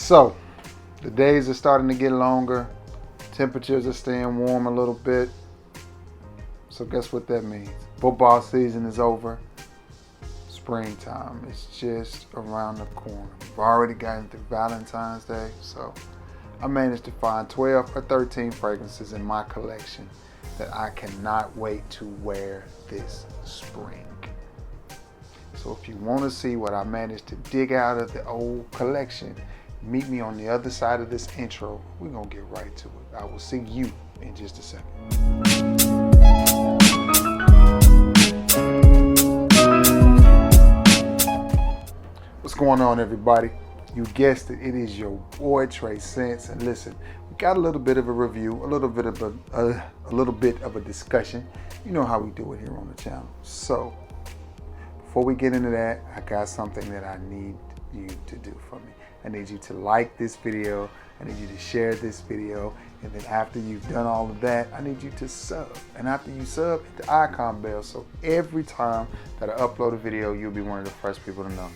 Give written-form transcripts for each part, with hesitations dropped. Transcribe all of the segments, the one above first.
So, the days are starting to get longer. Temperatures are staying warm a little bit. So guess what that means? Football season is over. Springtime is just around the corner. We've already gotten through Valentine's Day, so I managed to find 12 or 13 fragrances in my collection that I cannot wait to wear this spring. So if you want to see what I managed to dig out of the old collection, meet me on the other side of this intro. We're going to get right to it. I will see you in just a second. What's going on, everybody? You guessed it, it is your boy Trey Sense. And listen, we got a little bit of a review, a little bit of a discussion. You know how we do it here on the channel. So before we get into that, I got something that I need you to do for me. I need you to like this video. I need you to share this video. And then after you've done all of that, I need you to sub. And after you sub, hit the icon bell. So every time that I upload a video, you'll be one of the first people to know.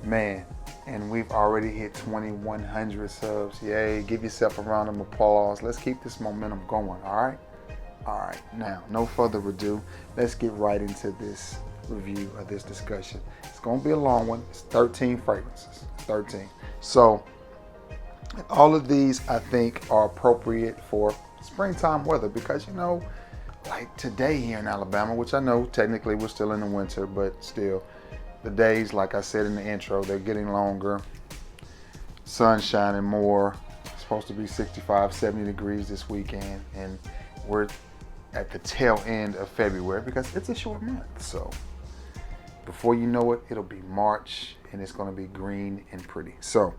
Man, and we've already hit 2,100 subs. Yay, give yourself a round of applause. Let's keep this momentum going, all right? All right, now, no further ado, let's get right into this review of this discussion. It's gonna be a long one. It's 13 fragrances, 13. So all of these I think are appropriate for springtime weather because, you know, like today here in Alabama, which I know technically we're still in the winter, but still the days, like I said in the intro, they're getting longer. Sun shining more. It's supposed to be 65, 70 degrees this weekend, and we're at the tail end of February because it's a short month. So before you know it, it'll be March and it's gonna be green and pretty. So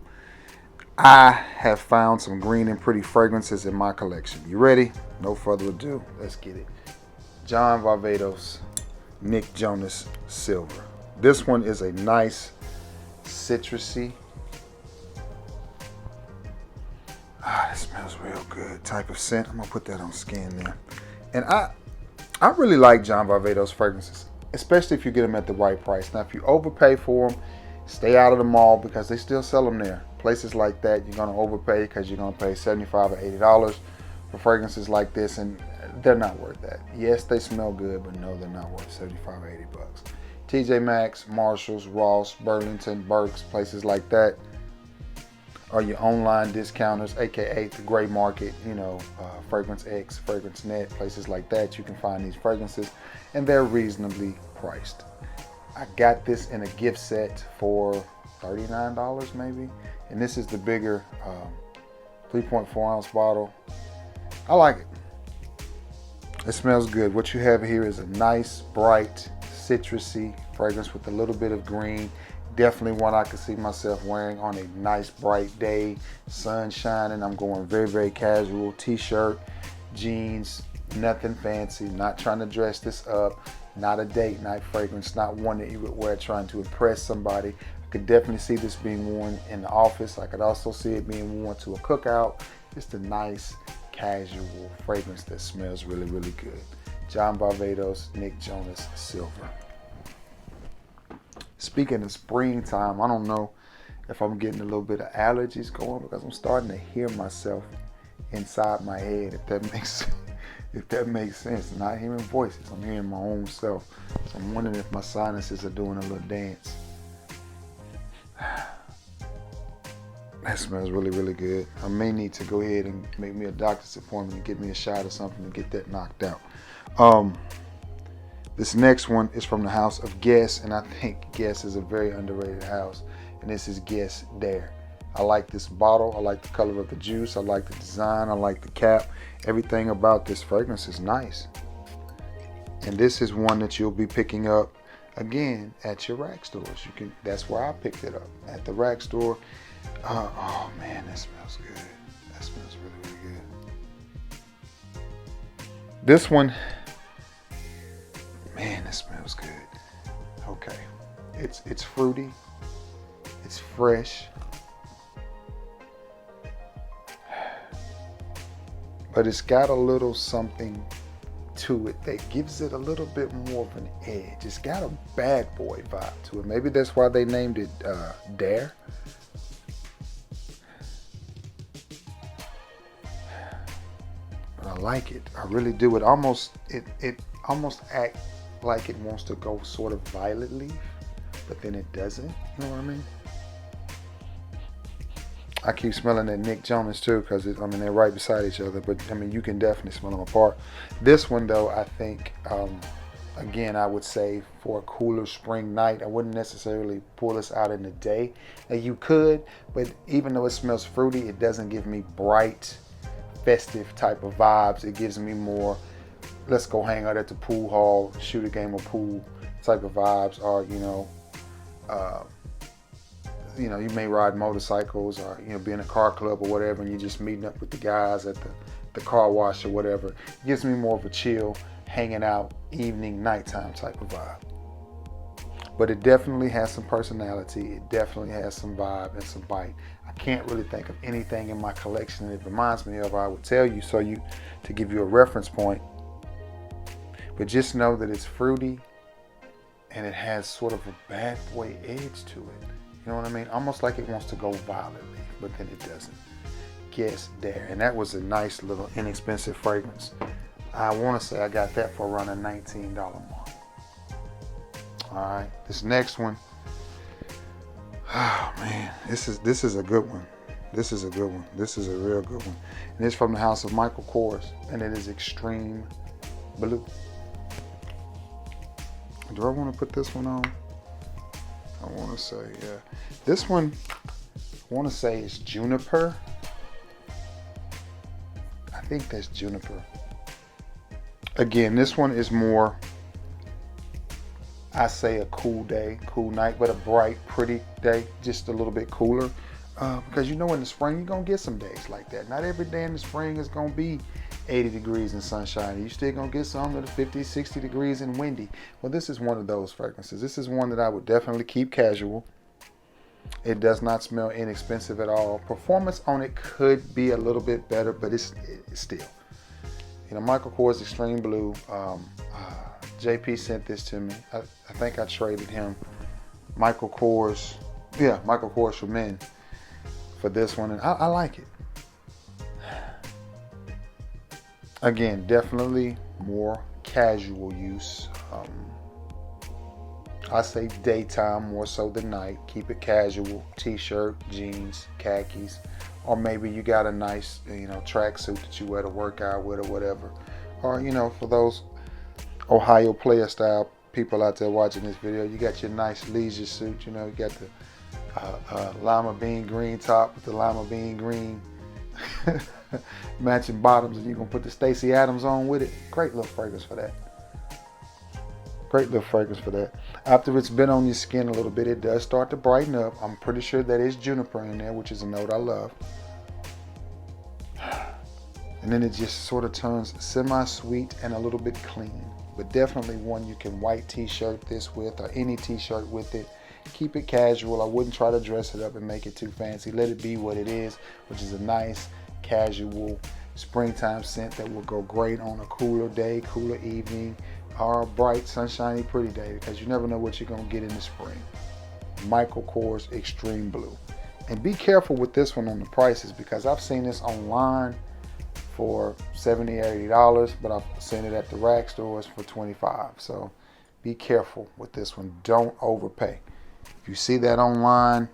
I have found some green and pretty fragrances in my collection. You ready? No further ado, let's get it. John Varvatos, Nick Jonas Silver. This one is a nice citrusy, it smells real good type of scent. I'm gonna put that on skin there. And I really like John Varvatos fragrances, especially if you get them at the right price. Now, if you overpay for them, stay out of the mall because they still sell them there. Places like that, you're gonna overpay because you're gonna pay $75 or $80 for fragrances like this, and they're not worth that. Yes, they smell good, but no, they're not worth 75 or 80 bucks. TJ Maxx, Marshalls, Ross, Burlington, Burke's, places like that are your online discounters, aka the gray market, you know, Fragrance X, Fragrance Net, places like that. You can find these fragrances and they're reasonably priced. I got this in a gift set for $39 maybe, and this is the bigger 3.4 ounce bottle. I like it. It smells good. What you have here is a nice, bright, citrusy fragrance with a little bit of green. Definitely one I could see myself wearing on a nice bright day, sun shining. I'm going very, very casual, t-shirt, jeans, nothing fancy, not trying to dress this up, not a date night fragrance, not one that you would wear trying to impress somebody. I could definitely see this being worn in the office. I could also see it being worn to a cookout. Just a nice, casual fragrance that smells really, really good. John Varvatos, Nick Jonas Silver. Speaking of springtime, I don't know if I'm getting a little bit of allergies going because I'm starting to hear myself inside my head, if that makes sense. I'm not hearing voices, I'm hearing my own self. So I'm wondering if my sinuses are doing a little dance. That smells really, really good. I may need to go ahead and make me a doctor's appointment and get me a shot or something to get that knocked out. This next one is from the house of Guess, and I think Guess is a very underrated house, and this is Guess Dare. I like this bottle. I like the color of the juice. I like the design. I like the cap. Everything about this fragrance is nice. And this is one that you'll be picking up again at your rack stores. That's where I picked it up, at the rack store. Oh man, that smells good. That smells really, really good. This one, man, it smells good. Okay, it's fruity, it's fresh, but it's got a little something to it that gives it a little bit more of an edge. It's got a bad boy vibe to it. Maybe that's why they named it Dare. like it. I really do. It almost act like it wants to go sort of violet leaf, but then it doesn't. You know what I mean? I keep smelling that Nick Jonas too, because they're right beside each other, but I mean, you can definitely smell them apart. This one though, I think, again, I would say for a cooler spring night, I wouldn't necessarily pull this out in the day. Now you could, but even though it smells fruity, it doesn't give me bright, festive type of vibes. It gives me more, let's go hang out at the pool hall, shoot a game of pool type of vibes, or you may ride motorcycles, or be in a car club or whatever, and you're just meeting up with the guys at the car wash or whatever. It gives me more of a chill, hanging out, evening, nighttime type of vibe. But it definitely has some personality. It definitely has some vibe and some bite. I can't really think of anything in my collection that it reminds me of. I would tell you to give you a reference point. But just know that it's fruity, and it has sort of a bad boy edge to it. You know what I mean? Almost like it wants to go violet leaf, but then it doesn't. Guess there. And that was a nice little inexpensive fragrance. I want to say I got that for around a $19 mark. All right, this next one. Oh man, this is a good one. This is a good one. This is a real good one. And it's from the house of Michael Kors, and it is Extreme Blue. Do I want to put this one on? I want to say, yeah. This one, I want to say is Juniper. I think that's Juniper. Again, this one is more, I say, a cool day, cool night, but a bright, pretty day, just a little bit cooler. Because in the spring, you're going to get some days like that. Not every day in the spring is going to be 80 degrees and sunshine. You're still going to get some that are 50, 60 degrees and windy. Well, this is one of those fragrances. This is one that I would definitely keep casual. It does not smell inexpensive at all. Performance on it could be a little bit better, but it's still. Michael Kors Extreme Blue. JP sent this to me. I think I traded him Michael Kors for men for this one, and I like it. Again, definitely more casual use. I say daytime more so than night. Keep it casual. T-shirt, jeans, khakis, or maybe you got a nice, tracksuit that you wear to work out with or whatever. Or, for those Ohio player style people out there watching this video, you got your nice leisure suit. You got the lima bean green top with the lima bean green matching bottoms, and you're going to put the Stacey Adams on with it. Great little fragrance for that. Great little fragrance for that. After it's been on your skin a little bit, it does start to brighten up. I'm pretty sure that is juniper in there, which is a note I love. And then it just sort of turns semi-sweet and a little bit clean. But definitely one you can white t-shirt this with, or any t-shirt with it. Keep it casual. I wouldn't try to dress it up and make it too fancy. Let it be what it is, which is a nice, casual, springtime scent that will go great on a cooler day, cooler evening, or a bright, sunshiny, pretty day, because you never know what you're going to get in the spring. Michael Kors Extreme Blue. And be careful with this one on the prices, because I've seen this online for $70, $80, but I've seen it at the rack stores for $25. So be careful with this one. Don't overpay. If you see that online,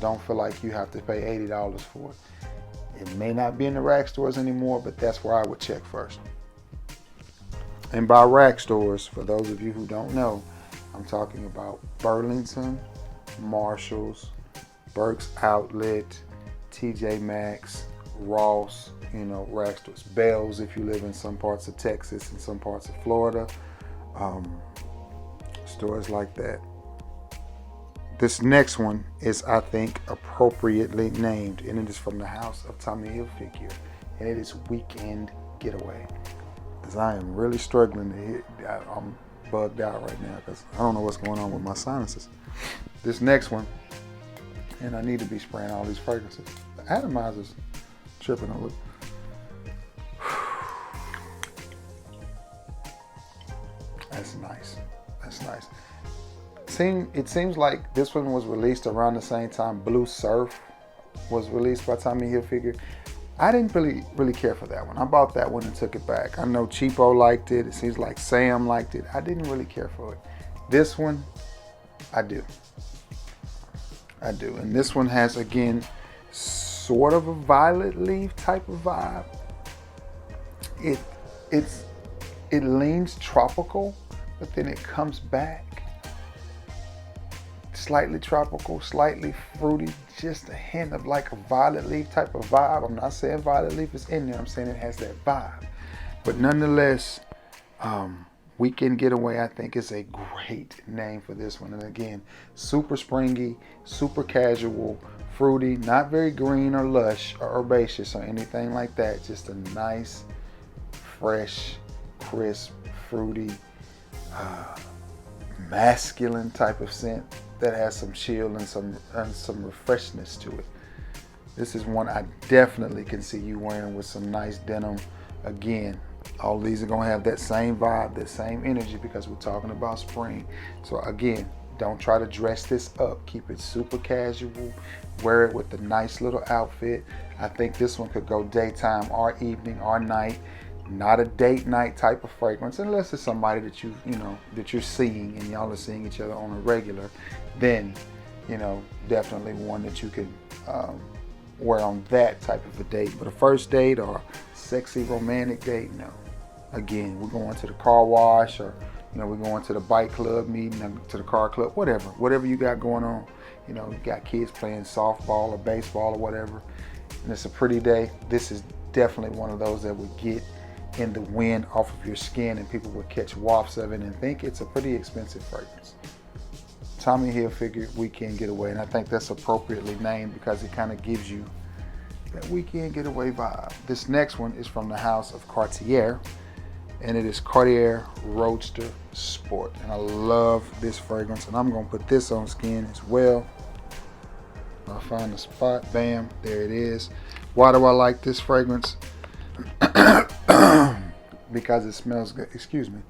don't feel like you have to pay $80 for it. It may not be in the rack stores anymore, but that's where I would check first. And by rack stores, for those of you who don't know, I'm talking about Burlington, Marshalls, Burke's Outlet, TJ Maxx, Ross, rack stores, Bell's if you live in some parts of Texas and some parts of Florida, stores like that. This next one is, I think, appropriately named, and it is from the house of Tommy Hilfiger, and it is Weekend Getaway. Because I am really struggling to hit. I'm bugged out right now because I don't know what's going on with my sinuses. This next one, and I need to be spraying all these fragrances. The atomizer's tripping over. That's nice. That's nice. It seems like this one was released around the same time Blue Surf was released by Tommy Hilfiger. I didn't really care for that one. I bought that one and took it back. I know Cheapo liked it. It seems like Sam liked it. I didn't really care for it. This one, I do. I do. And this one has, again, sort of a violet leaf type of vibe. It leans tropical, but then it comes back slightly tropical, slightly fruity, just a hint of like a violet leaf type of vibe. I'm not saying violet leaf is in there, I'm saying it has that vibe. But nonetheless, Weekend Getaway, I think, is a great name for this one. And again, super springy, super casual, fruity, not very green or lush or herbaceous or anything like that. Just a nice, fresh, crisp, fruity, masculine type of scent that has some chill and some freshness to it. This is one I definitely can see you wearing with some nice denim. Again, all these are gonna have that same vibe, that same energy, because we're talking about spring. So again, don't try to dress this up. Keep it super casual. Wear it with a nice little outfit. I think this one could go daytime or evening or night. Not a date night type of fragrance, unless it's somebody that that you're seeing and y'all are seeing each other on a regular. Then, definitely one that you can wear on that type of a date. But a first date or sexy romantic date, no. Again, we're going to the car wash, or we're going to the bike club meeting, to the car club, whatever you got going on. You got kids playing softball or baseball or whatever, and it's a pretty day. This is definitely one of those that would get in the wind off of your skin, and people would catch wafts of it and think it's a pretty expensive fragrance. Tommy Hilfiger Weekend Getaway, and I think that's appropriately named because it kind of gives you that weekend getaway vibe. This next one is from the house of Cartier, and it is Cartier Roadster Sport. And I love this fragrance, and I'm gonna put this on skin as well. I'll find the spot, bam, there it is. Why do I like this fragrance? Because it smells good. Excuse me.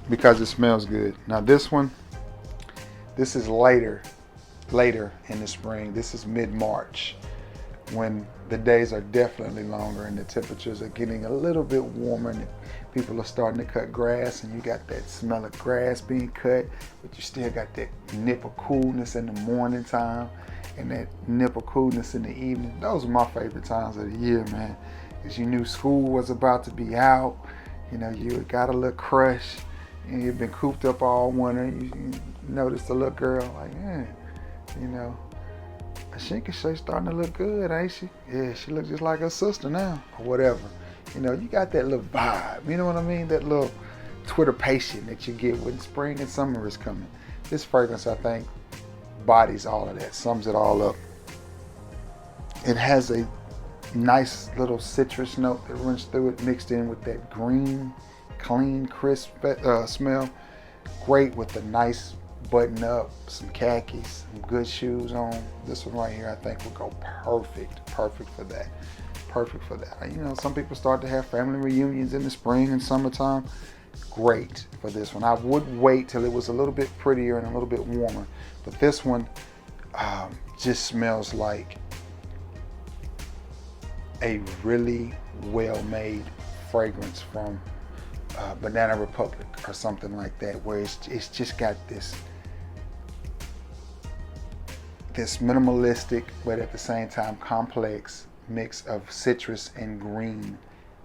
Because it smells good. Now this one, this is later in the spring. This is mid-March, when the days are definitely longer and the temperatures are getting a little bit warmer, and people are starting to cut grass, and you got that smell of grass being cut, but you still got that nip of coolness in the morning time and that nip of coolness in the evening. Those are my favorite times of the year, man, because you knew school was about to be out. You got a little crush, and you've been cooped up all winter. You noticed a little girl, like, she's starting to look good, ain't she? Yeah, she looks just like her sister now, or whatever. You got that little vibe, you know what I mean? That little twitterpation that you get when spring and summer is coming. This fragrance, I think, bodies all of that, sums it all up. It has a nice little citrus note that runs through it, mixed in with that green, clean, crisp smell. Great with a nice button up, some khakis, some good shoes on. This one right here, I think, will go perfect for that. Perfect for that. Some people start to have family reunions in the spring and summertime. Great for this one. I would wait till it was a little bit prettier and a little bit warmer, but this one just smells like a really well-made fragrance from Banana Republic or something like that, where it's just got this minimalistic but at the same time complex mix of citrus and green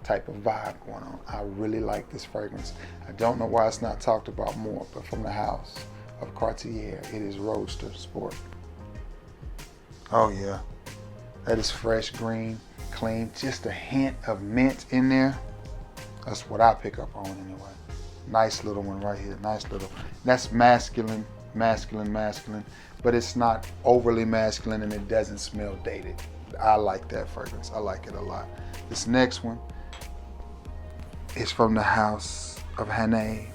type of vibe going on. I really like this fragrance. I don't know why it's not talked about more, but from the house of Cartier, it is Roadster Sport. Oh yeah, that is fresh, green, clean, just a hint of mint in there. That's what I pick up on anyway. Nice little one right here, nice little. That's masculine, but it's not overly masculine, and it doesn't smell dated. I like that fragrance, I like it a lot. This next one is from the house of Hanae,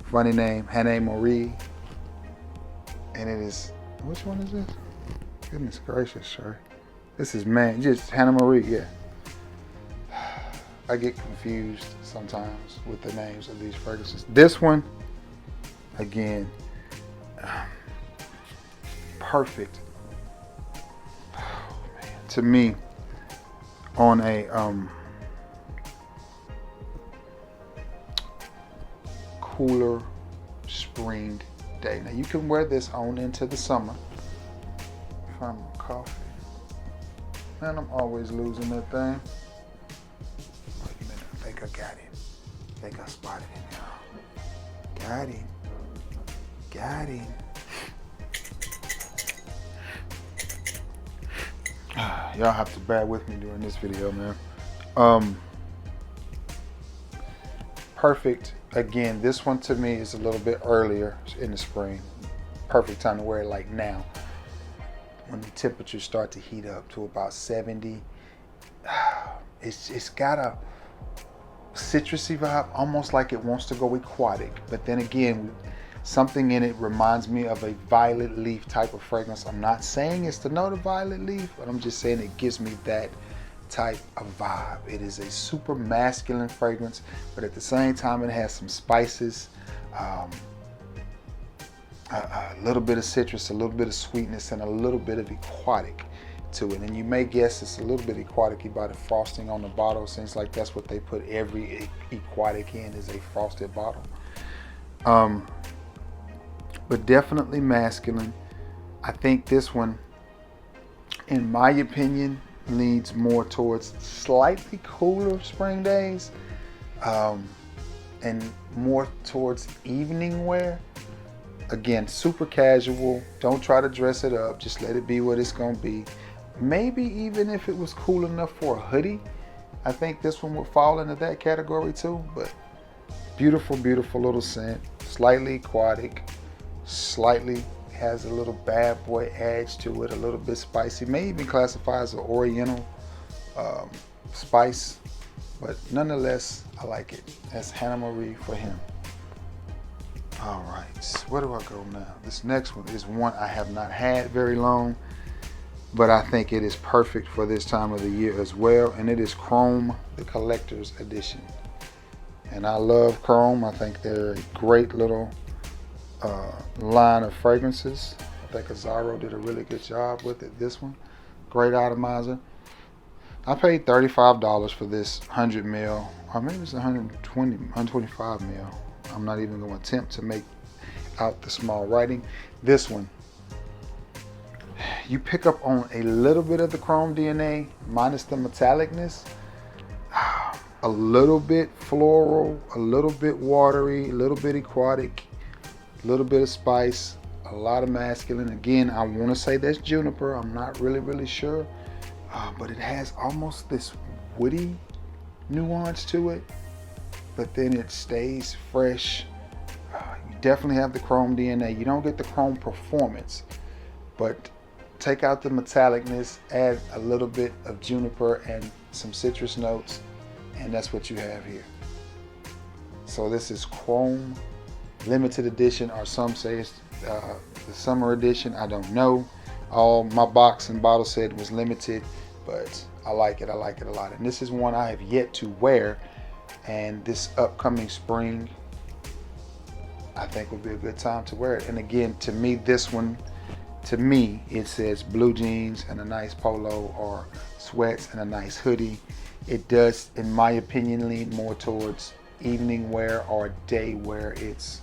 funny name, Hanae Mori. And it is, which one is this? Goodness gracious, sir. This is, just Hanae Mori, yeah. I get confused sometimes with the names of these fragrances. This one, again, perfect, to me, on a cooler spring day. Now you can wear this on into the summer. Find my coffee. Man, I'm always losing that thing. Wait a minute, I think I got it. I think I spotted it now. Got him. Got him. Y'all have to bear with me during this video, man. Perfect. Again, this one to me is a little bit earlier in the spring. Perfect time to wear it like now, when the temperatures start to heat up to about 70. It's got a citrusy vibe, almost like it wants to go aquatic. But then again, something in it reminds me of a violet leaf type of fragrance. I'm not saying it's the note of violet leaf, but I'm just saying it gives me that type of vibe. It is a super masculine fragrance, but at the same time it has some spices, a little bit of citrus, a little bit of sweetness, and a little bit of aquatic to it. And you may guess it's a little bit aquatic by the frosting on the bottle. Seems like that's what they put every aquatic in, is a frosted bottle. But definitely masculine. I think this one, in my opinion, leans more towards slightly cooler spring days, and more towards evening wear. Again, super casual. Don't try to dress it up. Just let it be what it's gonna be. Maybe even if it was cool enough for a hoodie, I think this one would fall into that category too. But beautiful, beautiful little scent. Slightly aquatic. Slightly has a little bad boy edge to it. A little bit spicy. May even classify as an oriental spice. But nonetheless, I like it. That's Hanae Mori for him. All right, where do I go now? This next one is one I have not had very long, but I think it is perfect for this time of the year as well. And it is Chrome, the Collector's Edition. And I love Chrome. I think they're a great little line of fragrances. I think Azzaro did a really good job with it. This one, great atomizer. I paid $35 for this 100 ml, or maybe it's 125 ml. I'm not even going to attempt to make out the small writing. This one, you pick up on a little bit of the chrome DNA minus the metallicness. A little bit floral, a little bit watery, a little bit aquatic, a little bit of spice, a lot of masculine. Again, I want to say that's juniper. I'm not really sure. But it has almost this woody nuance to it. But then it stays fresh. You definitely have the chrome DNA. You don't get the chrome performance, but take out the metallicness, add a little bit of juniper and some citrus notes, and that's what you have here. So this is Chrome limited edition, or some say it's the summer edition. I don't know. All my box and bottle said it was limited, but I like it. I like it a lot. And this is one I have yet to wear. And this upcoming spring, I think will be a good time to wear it. And again, to me, this one, it says blue jeans and a nice polo, or sweats and a nice hoodie. It does, in my opinion, lean more towards evening wear or day wear. It's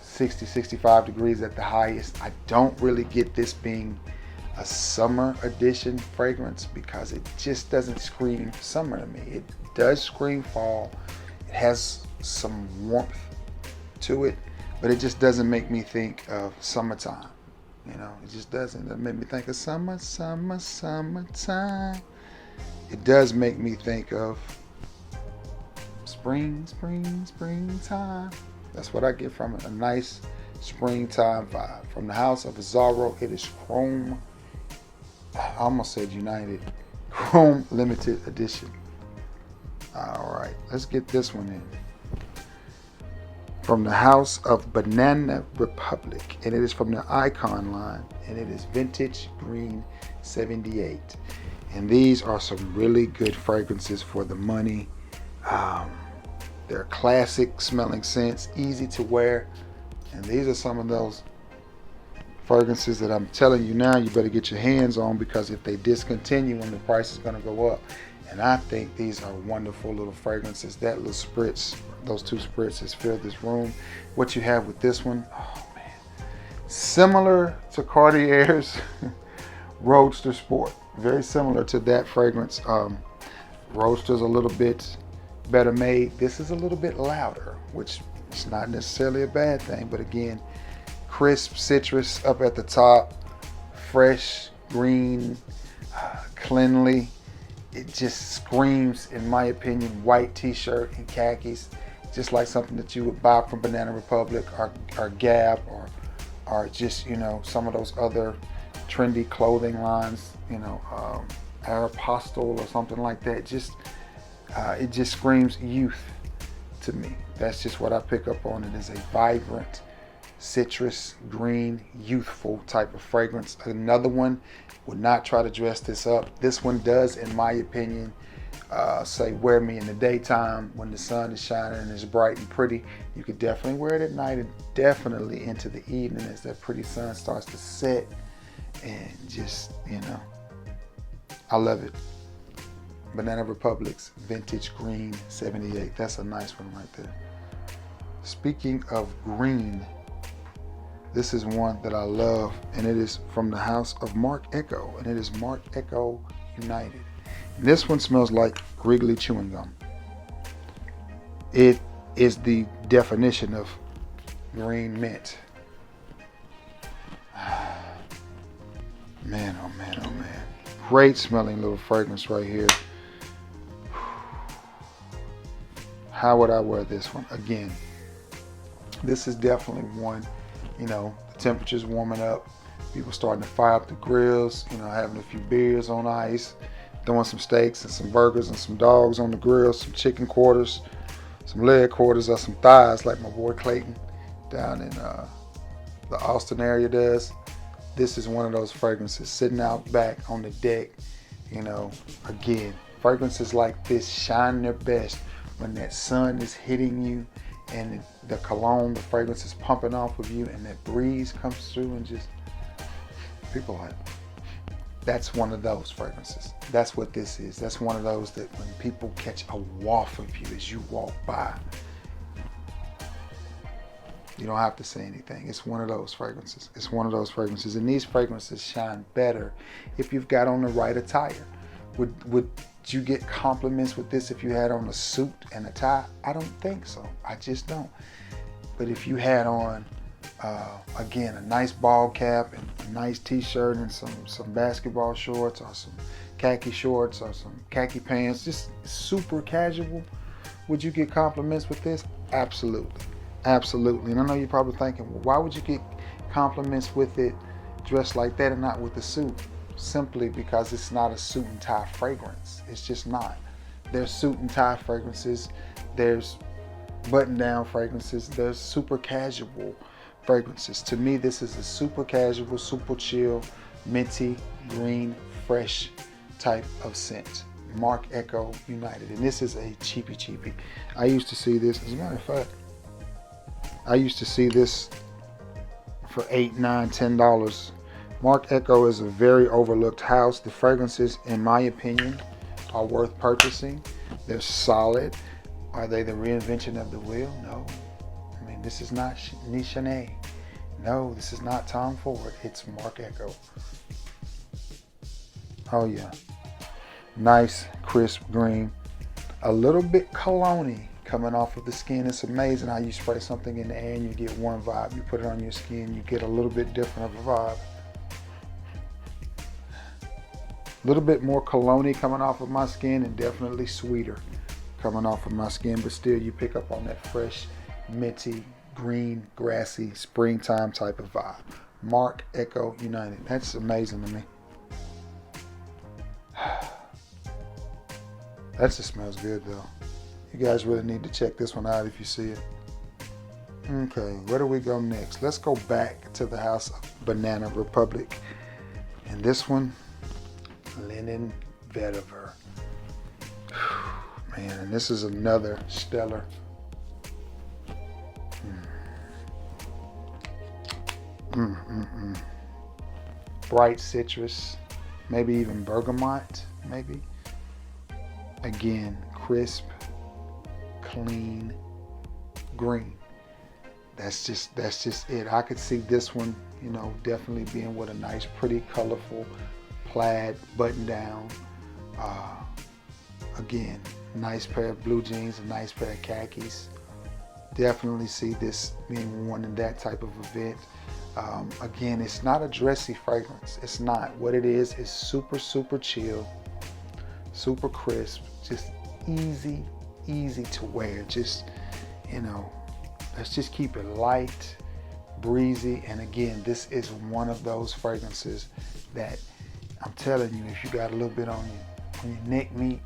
60, 65 degrees at the highest. I don't really get this being a summer edition fragrance because it just doesn't scream summer to me. It does scream fall. It has some warmth to it, but it just doesn't make me think of summertime. You know, it just doesn't. It make me think of summertime. It does make me think of springtime. That's what I get from it. A nice springtime vibe. From the house of Azzaro, it is Chrome. I almost said United. Chrome limited edition. All right, let's get this one in. From the house of Banana Republic, and it is from the Icon line, and it is Vintage Green 78. And these are some really good fragrances for the money. They're classic smelling scents, easy to wear, and these are some of those Fragrances that I'm telling you now, you better get your hands on, because if they discontinue them, the price is going to go up. And I think these are wonderful little fragrances. That little spritz, those 2 spritzes fill this room. What you have with this one, oh man, similar to Cartier's Roadster Sport. Very similar to that fragrance. Roadster's a little bit better made. This is a little bit louder, which is not necessarily a bad thing. But again, crisp citrus up at the top, fresh, green, cleanly. It just screams, in my opinion, white t-shirt and khakis. Just like something that you would buy from Banana Republic or Gap or just, you know, some of those other trendy clothing lines, you know, Aeropostale or something like that. Just it just screams youth to me. That's just what I pick up on. It is a vibrant, citrus, green, youthful type of fragrance. Another one, would not try to dress this up. This one does, in my opinion, say wear me in the daytime when the sun is shining and it's bright and pretty. You could definitely wear it at night and definitely into the evening as that pretty sun starts to set. And just, you know, I love it. Banana Republic's Vintage Green 78. That's a nice one right there. Speaking of green, this is one that I love, and it is from the house of Marc Ecko, and it is Marc Ecko United. And this one smells like Wrigley chewing gum. It is the definition of green mint. Man, oh man, oh man. Great smelling little fragrance right here. How would I wear this one? Again, this is definitely one, you know, the temperature's warming up. People starting to fire up the grills, you know, having a few beers on ice, throwing some steaks and some burgers and some dogs on the grill, some chicken quarters, some leg quarters, or some thighs like my boy Clayton down in the Austin area does. This is one of those fragrances sitting out back on the deck. You know, again, fragrances like this shine their best when that sun is hitting you and the cologne, the fragrance is pumping off of you, and that breeze comes through and just, people like, that's one of those fragrances. That's what this is. That's one of those that when people catch a waft of you as you walk by, you don't have to say anything. It's one of those fragrances. It's one of those fragrances. And these fragrances shine better if you've got on the right attire. Would you get compliments with this if you had on a suit and a tie? I don't think so. I just don't. But if you had on, again, a nice ball cap and a nice t-shirt and some basketball shorts or some khaki shorts or some khaki pants, just super casual, would you get compliments with this? Absolutely. Absolutely. And I know you're probably thinking, well, why would you get compliments with it dressed like that and not with the suit? Simply because it's not a suit and tie fragrance. It's just not. There's suit and tie fragrances. There's button down fragrances. There's super casual fragrances. To me, this is a super casual, super chill, minty, green, fresh type of scent. Marc Ecko United. And this is a cheapie. I used to see this, as a matter of fact, I used to see this for $8, $9, $10. Marc Ecko is a very overlooked house. The fragrances, in my opinion, are worth purchasing. They're solid. Are they the reinvention of the wheel? No. I mean, this is not Hanae. No, this is not Tom Ford. It's Marc Ecko. Oh yeah. Nice, crisp green. A little bit cologne-y coming off of the skin. It's amazing how you spray something in the air and you get one vibe. You put it on your skin, you get a little bit different of a vibe. A little bit more cologne coming off of my skin and definitely sweeter coming off of my skin, but still you pick up on that fresh, minty, green, grassy, springtime type of vibe. Marc Ecko United. That's amazing to me. That just smells good though. You guys really need to check this one out if you see it. Okay, where do we go next? Let's go back to the house of Banana Republic. And this one, Linen Vetiver. Man, and this is another stellar. Bright citrus, maybe even bergamot, maybe. Again, crisp, clean, green. That's just it. I could see this one, you know, definitely being with a nice, pretty, colorful plaid button down. Again, nice pair of blue jeans, a nice pair of khakis. Definitely see this being worn in that type of event. Again, it's not a dressy fragrance. It's not. What it is super, super chill, super crisp, just easy to wear. Just, you know, let's just keep it light, breezy. And again, this is one of those fragrances that I'm telling you, if you got a little bit on your neck meat,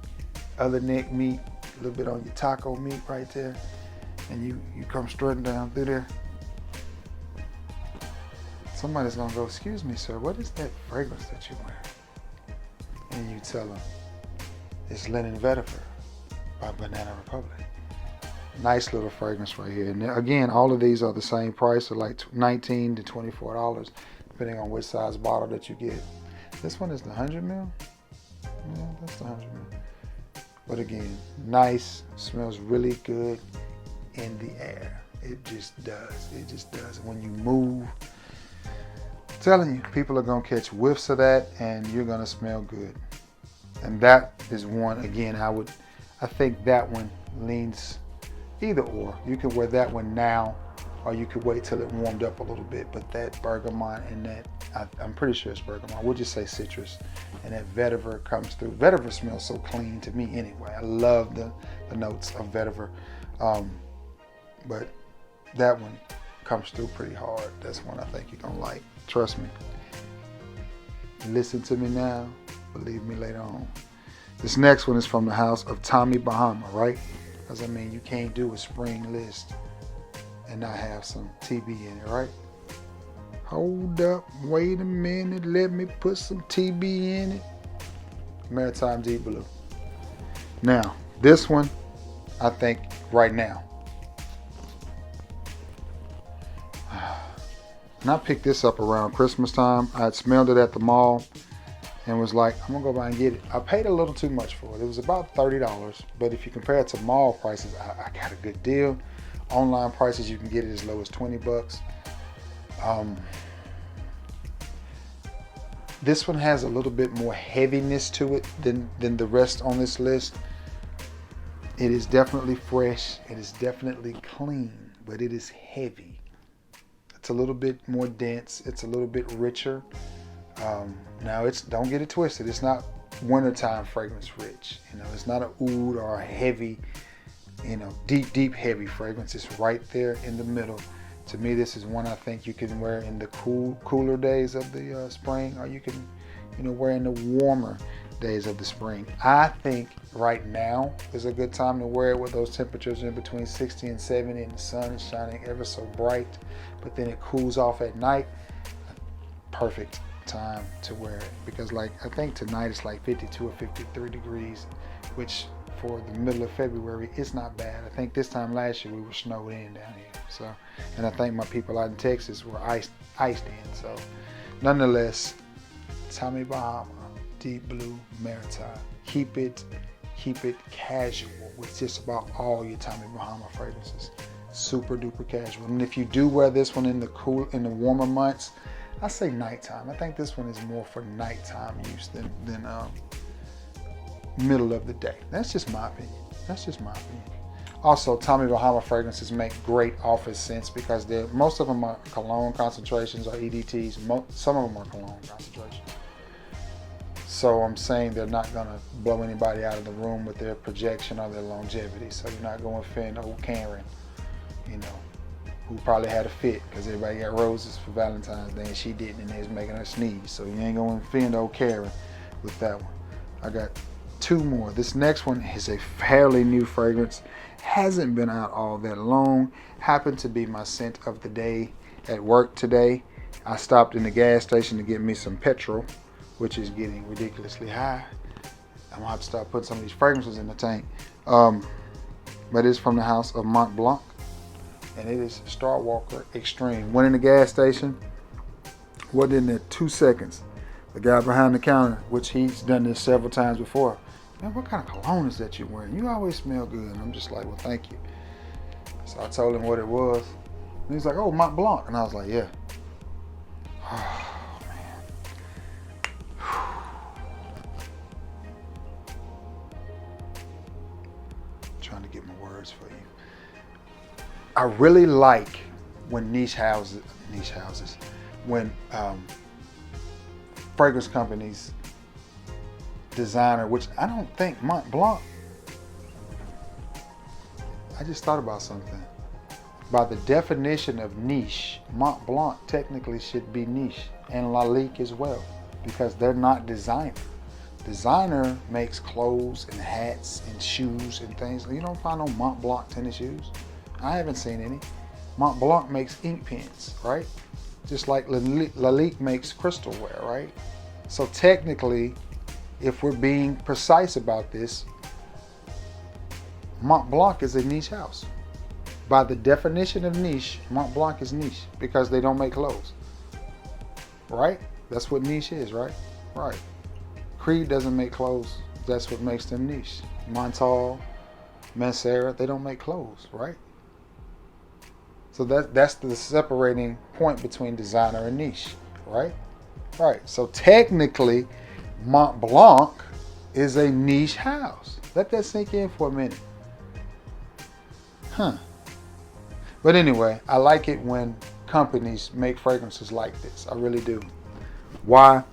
other neck meat, a little bit on your taco meat right there, and you come strutting down through there, somebody's gonna go, "Excuse me, sir, what is that fragrance that you wear?" And you tell them, "It's Linen Vetiver by Banana Republic." Nice little fragrance right here. And again, all of these are the same price, so like $19 to $24, depending on which size bottle that you get. This one is the 100 ml. Yeah, that's the 100 ml. But again, nice, smells really good in the air. It just does. It just does. When you move, I'm telling you, people are gonna catch whiffs of that, and you're gonna smell good. And that is one. Again, I think that one leans either or. You can wear that one now, or you could wait till it warmed up a little bit. But that bergamot and that, I'm pretty sure it's bergamot. We'll just say citrus, and that vetiver comes through. Vetiver smells so clean to me anyway. I love the notes of vetiver. But that one comes through pretty hard. That's one I think you're gonna like. Trust me. Listen to me now, believe me later on. This next one is from the house of Tommy Bahama, right? Because I mean, you can't do a spring list and not have some TB in it, right? Hold up, wait a minute, let me put some TB in it. Maritime Deep Blue. Now, this one, I think right now, and I picked this up around Christmas time. I had smelled it at the mall and was like, I'm gonna go by and get it. I paid a little too much for it. It was about $30, but if you compare it to mall prices, I got a good deal. Online prices, you can get it as low as 20 bucks. This one has a little bit more heaviness to it than the rest on this list. It is definitely fresh. It is definitely clean, but it is heavy. It's a little bit more dense. It's a little bit richer. Now, don't get it twisted. It's not wintertime fragrance rich. You know, it's not an oud or a heavy, you know, deep heavy fragrance. It's right there in the middle. To me, this is one I think you can wear in the cooler days of the spring, or you can, you know, wear in the warmer days of the spring. I think right now is a good time to wear it with those temperatures in between 60 and 70 and the sun is shining ever so bright, but then it cools off at night. Perfect time to wear it, because like I think tonight it's like 52 or 53 degrees, which for the middle of February is not bad. I think this time last year we were snowed in down here, so, and I think my people out in Texas were iced in. So nonetheless, Tommy Bahama Deep Blue Maritime. Keep it casual with just about all your Tommy Bahama fragrances. Super duper casual. And if you do wear this one in the warmer months, I say nighttime. I think this one is more for nighttime use than middle of the day. That's just my opinion. Also, Tommy Bahama fragrances make great office scents because most of them are cologne concentrations or EDTs. Some of them are cologne concentrations. So I'm saying they're not gonna blow anybody out of the room with their projection or their longevity. So you're not gonna offend old Karen, you know, who probably had a fit because everybody got roses for Valentine's Day and she didn't, and they was making her sneeze. So you ain't gonna offend old Karen with that one. I got two more. This next one is a fairly new fragrance. Hasn't been out all that long. Happened to be my scent of the day at work today. I stopped in the gas station to get me some petrol, which is getting ridiculously high. I'm gonna have to start putting some of these fragrances in the tank. But it's from the house of Mont Blanc, and it is Starwalker Extreme. Went in the gas station, Wasn't in there 2 seconds. The guy behind the counter, which he's done this several times before, man, what kind of cologne is that you're wearing? You always smell good. And I'm just like, well, thank you. So I told him what it was. And he's like, oh, Mont Blanc. And I was like, yeah. Oh, man. Trying to get my words for you. I really like when when fragrance companies, designer, which I don't think Mont Blanc, I just thought about something. By the definition of niche, Mont Blanc technically should be niche, and Lalique as well, because they're not designer. Designer makes clothes and hats and shoes and things. You don't find no Mont Blanc tennis shoes. I haven't seen any. Mont Blanc makes ink pens, right? Just like Lalique makes crystalware, right? So technically, if we're being precise about this, Mont Blanc is a niche house. By the definition of niche, Mont Blanc is niche because they don't make clothes, right? That's what niche is, right? Right. Creed doesn't make clothes. That's what makes them niche. Montal, Mancera, they don't make clothes, right? So that's the separating point between designer and niche, right? Right. So technically, Mont Blanc is a niche house. Let that sink in for a minute. Huh. But anyway, I like it when companies make fragrances like this. I really do. Why?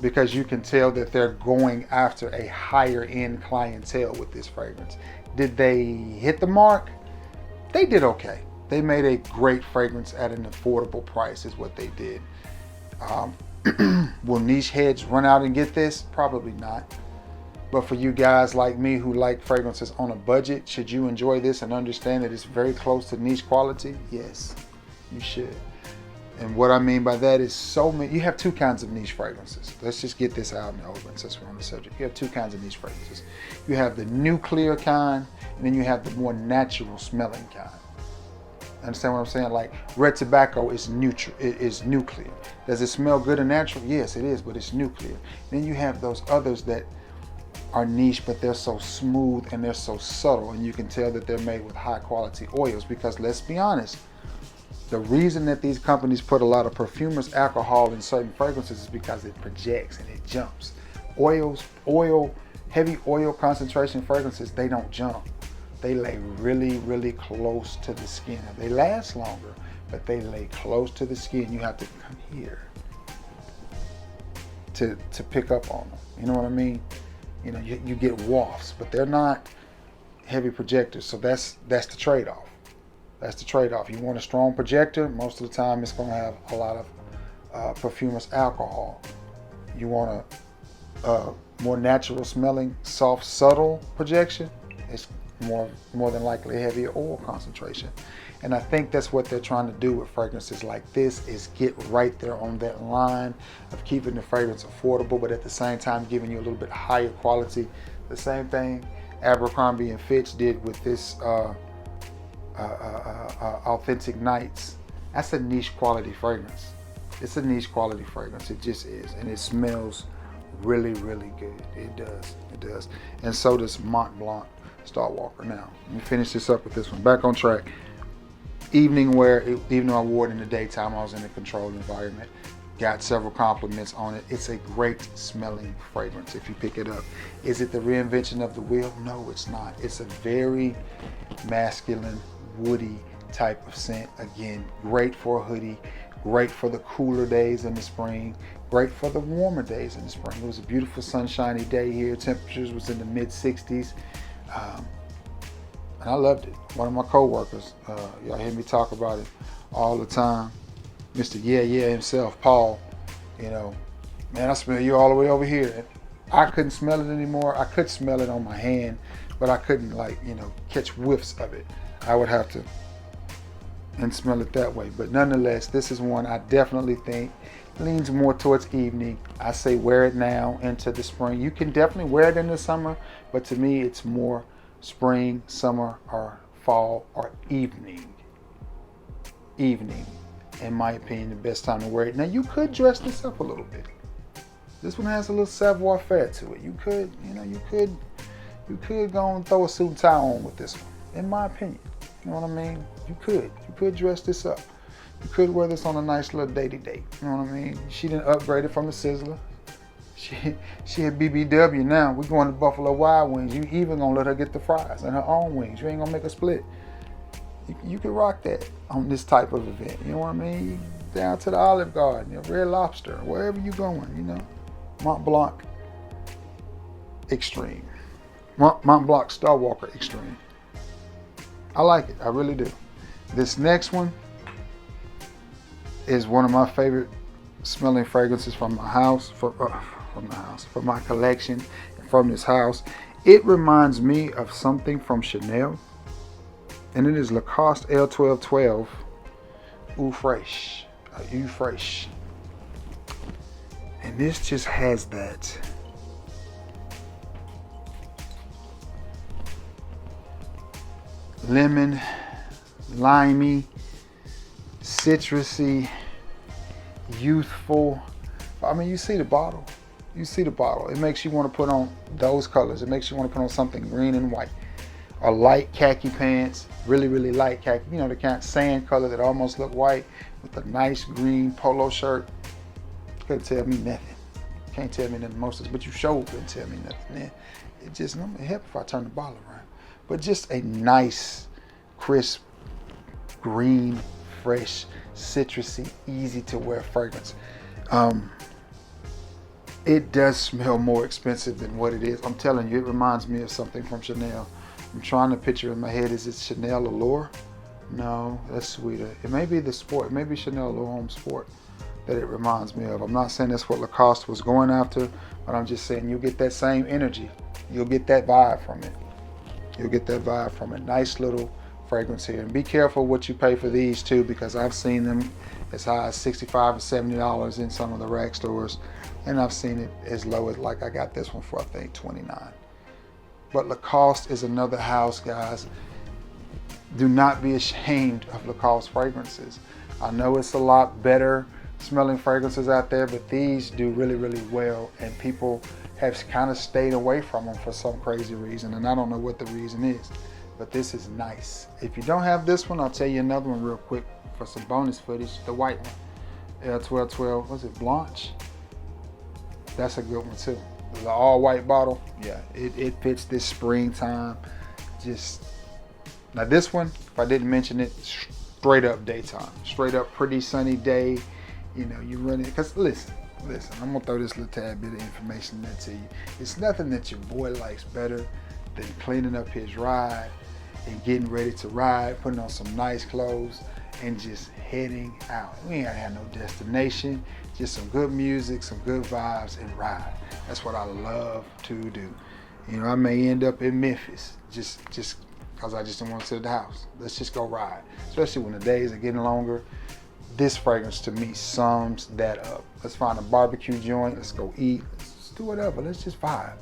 Because you can tell that they're going after a higher end clientele with this fragrance. Did they hit the mark? They did okay. They made a great fragrance at an affordable price is what they did. Will niche heads run out and get this? Probably not. But for you guys like me who like fragrances on a budget, should you enjoy this and understand that it's very close to niche quality? Yes, you should. And what I mean by that is so many, you have two kinds of niche fragrances. Let's just get this out in the open since we're on the subject. You have two kinds of niche fragrances. You have the nuclear kind, and then you have the more natural smelling kind. Understand what I'm saying? Like red tobacco is neutral, it is nuclear. Does it smell good and natural? Yes, it is, but it's nuclear. Then you have those others that are niche, but they're so smooth and they're so subtle, and you can tell that they're made with high quality oils. Because let's be honest, the reason that these companies put a lot of perfumers alcohol in certain fragrances is because it projects and it jumps. Heavy oil concentration fragrances, they don't jump. They lay really, really close to the skin. They last longer, but they lay close to the skin. You have to come here to pick up on them. You know what I mean? You know, you get wafts, but they're not heavy projectors. So that's the trade-off. That's the trade-off. You want a strong projector, most of the time it's going to have a lot of perfumers alcohol. You want a more natural smelling, soft, subtle projection, it's more than likely heavier oil concentration. And I think that's what they're trying to do with fragrances like this, is get right there on that line of keeping the fragrance affordable, but at the same time giving you a little bit higher quality. The same thing Abercrombie and Fitch did with this Authentic Nights. That's a niche quality fragrance. It's a niche quality fragrance. It just is. And it smells really, really good. It does. It does. And so does Mont Blanc Starwalker. Now, let me finish this up with this one. Back on track. Evening wear, even though I wore it in the daytime, I was in a controlled environment. Got several compliments on it. It's a great smelling fragrance if you pick it up. Is it the reinvention of the wheel? No, it's not. It's a very masculine, woody type of scent. Again, great for a hoodie, great for the cooler days in the spring, great for the warmer days in the spring. It was a beautiful sunshiny day here. Temperatures was in the mid 60s. And I loved it. One of my co-workers, y'all hear me talk about it all the time, Mr. Yeah himself, Paul, you know, man, I smell you all the way over here. And I couldn't smell it anymore. I could smell it on my hand, but I couldn't, like, you know, catch whiffs of it. I would have to and smell it that way. But nonetheless, this is one I definitely think leans more towards evening. I say wear it now into the spring. You can definitely wear it in the summer, but to me it's more spring, summer, or fall, or evening. in my opinion, the best time to wear it. Now you could dress this up a little bit. This one has a little savoir-faire to it. You could go and throw a suit and tie on with this one, in my opinion. You know what I mean? You could dress this up. You could wear this on a nice little datey date. You know what I mean? She didn't upgrade it from the Sizzler. She had BBW now. We're going to Buffalo Wild Wings. You even gonna let her get the fries and her own wings. You ain't gonna make a split. You can rock that on this type of event. You know what I mean? Down to the Olive Garden, Red Lobster, wherever you going, Mont Blanc Extreme. Mont Blanc Starwalker Extreme. I like it, I really do. This next one is one of my favorite smelling fragrances from my house, from my collection, from this house. It reminds me of something from Chanel, and it is Lacoste L.12.12 Eau Fraiche. Eau Fraiche. And this just has that lemon, limey, citrusy, youthful. I mean, you see the bottle. You see the bottle. It makes you want to put on those colors. It makes you want to put on something green and white. Or light khaki pants, really, really light khaki. The kind of sand color that almost look white with a nice green polo shirt. Couldn't tell me nothing. Can't tell me nothing most of this, but you sure couldn't tell me nothing. Man, it just, I'm gonna help if I turn the bottle around. But just a nice, crisp, green, fresh, citrusy, easy to wear fragrance. It does smell more expensive than what it is. I'm telling you, it reminds me of something from Chanel. I'm trying to picture in my head, is it Chanel Allure? No, that's sweeter. It may be the Sport, maybe Chanel Allure Home Sport that it reminds me of. I'm not saying that's what Lacoste was going after, but I'm just saying you'll get that same energy. You'll get that vibe from it. You'll get that vibe from it. Nice little fragrance here. And be careful what you pay for these too, because I've seen them as high as $65 or $70 in some of the rack stores. And I've seen it as low as, like I got this one for I think $29. But Lacoste is another house, guys. Do not be ashamed of Lacoste fragrances. I know it's a lot better smelling fragrances out there, but these do really, really well, and people have kind of stayed away from them for some crazy reason, and I don't know what the reason is, but this is nice. If you don't have this one, I'll tell you another one real quick for some bonus footage. The white one, L.12.12, was it Blanc? That's a good one too. The all white bottle, yeah, it fits this springtime. Just now this one, if I didn't mention it, straight up daytime, straight up pretty sunny day. You run it, because listen, I'm gonna throw this little tad bit of information there to you. It's nothing that your boy likes better than cleaning up his ride and getting ready to ride, putting on some nice clothes and just heading out. We ain't gotta have no destination, just some good music, some good vibes, and ride. That's what I love to do. I may end up in Memphis just because I just don't want to sit at the house. Let's just go ride, especially when the days are getting longer. This fragrance to me sums that up. Let's find a barbecue joint, let's go eat, let's do whatever, let's just vibe.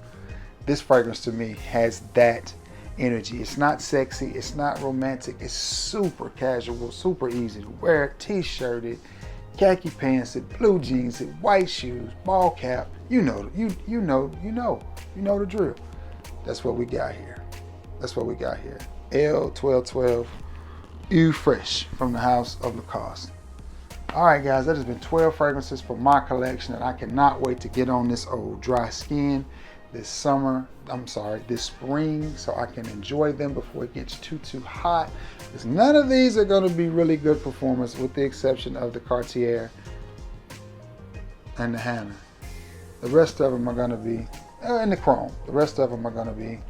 This fragrance to me has that energy. It's not sexy, it's not romantic, it's super casual, super easy to wear, t-shirted, khaki pants, blue jeans, white shoes, ball cap. You know the drill. That's what we got here. L.12.12 Eau Fraiche from the house of Lacoste. All right, guys, that has been 12 fragrances from my collection, and I cannot wait to get on this old dry skin this spring, so I can enjoy them before it gets too hot. Because none of these are going to be really good performers, with the exception of the Cartier and the Hanae. The rest of them are going to be, and the Chrome. The rest of them are going to be,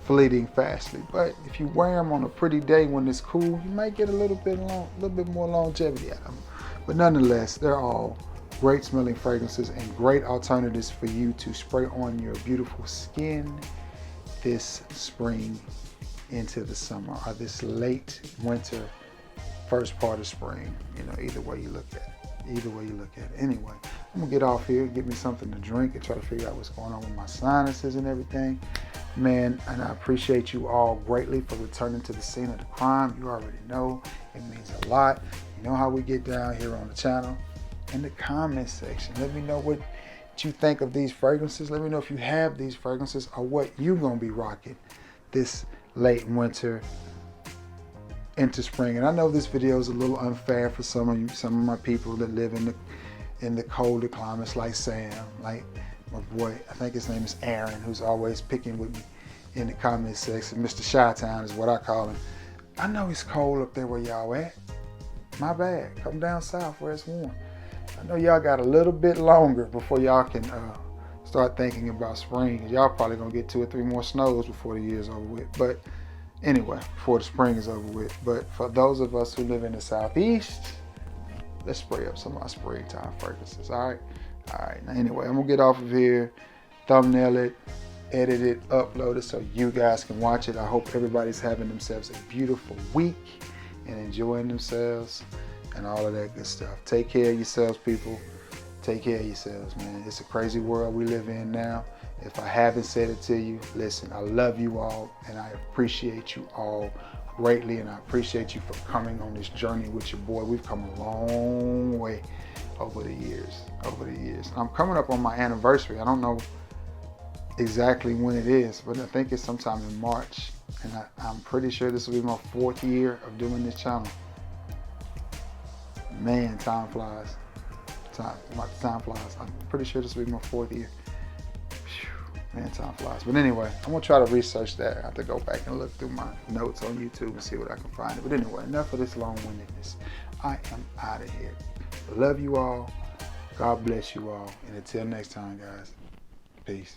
fleeting fastly. But if you wear them on a pretty day when it's cool, you might get a little bit more longevity out of them. But nonetheless, they're all great smelling fragrances and great alternatives for you to spray on your beautiful skin this spring into the summer, or this late winter, first part of spring. Either way you look at it. Anyway, I'm gonna get off here, get me something to drink, and try to figure out what's going on with my sinuses and everything. Man, and I appreciate you all greatly for returning to the scene of the crime. You already know it means a lot. You know how we get down here on the channel. In the comment section, let me know what you think of these fragrances. Let me know if you have these fragrances or what you're gonna be rocking this late winter into spring. And I know this video is a little unfair for some of you, some of my people that live in the colder climates, like Sam, like my boy, I think his name is Aaron, who's always picking with me in the comment section. Mr. Chi-Town is what I call him. I know it's cold up there where y'all at. My bad. Come down south where it's warm. I know y'all got a little bit longer before y'all can start thinking about spring. Y'all probably gonna get 2 or 3 more snows before the year's over with. But anyway, before the spring is over with. But for those of us who live in the southeast, let's spray up some of our springtime fragrances. All right. Now anyway, I'm gonna get off of here, thumbnail it, edit it, upload it so you guys can watch it. I hope everybody's having themselves a beautiful week and enjoying themselves and all of that good stuff. Take care of yourselves, people. Take care of yourselves, man. It's a crazy world we live in now. If I haven't said it to you, listen, I love you all and I appreciate you all greatly, and I appreciate you for coming on this journey with your boy. We've come a long way over the years. I'm coming up on my anniversary. I don't know exactly when it is, but I think it's sometime in March. And I'm pretty sure this will be my 4th year of doing this channel. Man, time flies. Time flies. I'm pretty sure this will be my 4th year. Whew, man, time flies. But anyway, I'm gonna try to research that. I have to go back and look through my notes on YouTube and see what I can find. But anyway, enough of this long-windedness. I am out of here. Love you all. God bless you all. And until next time, guys, peace.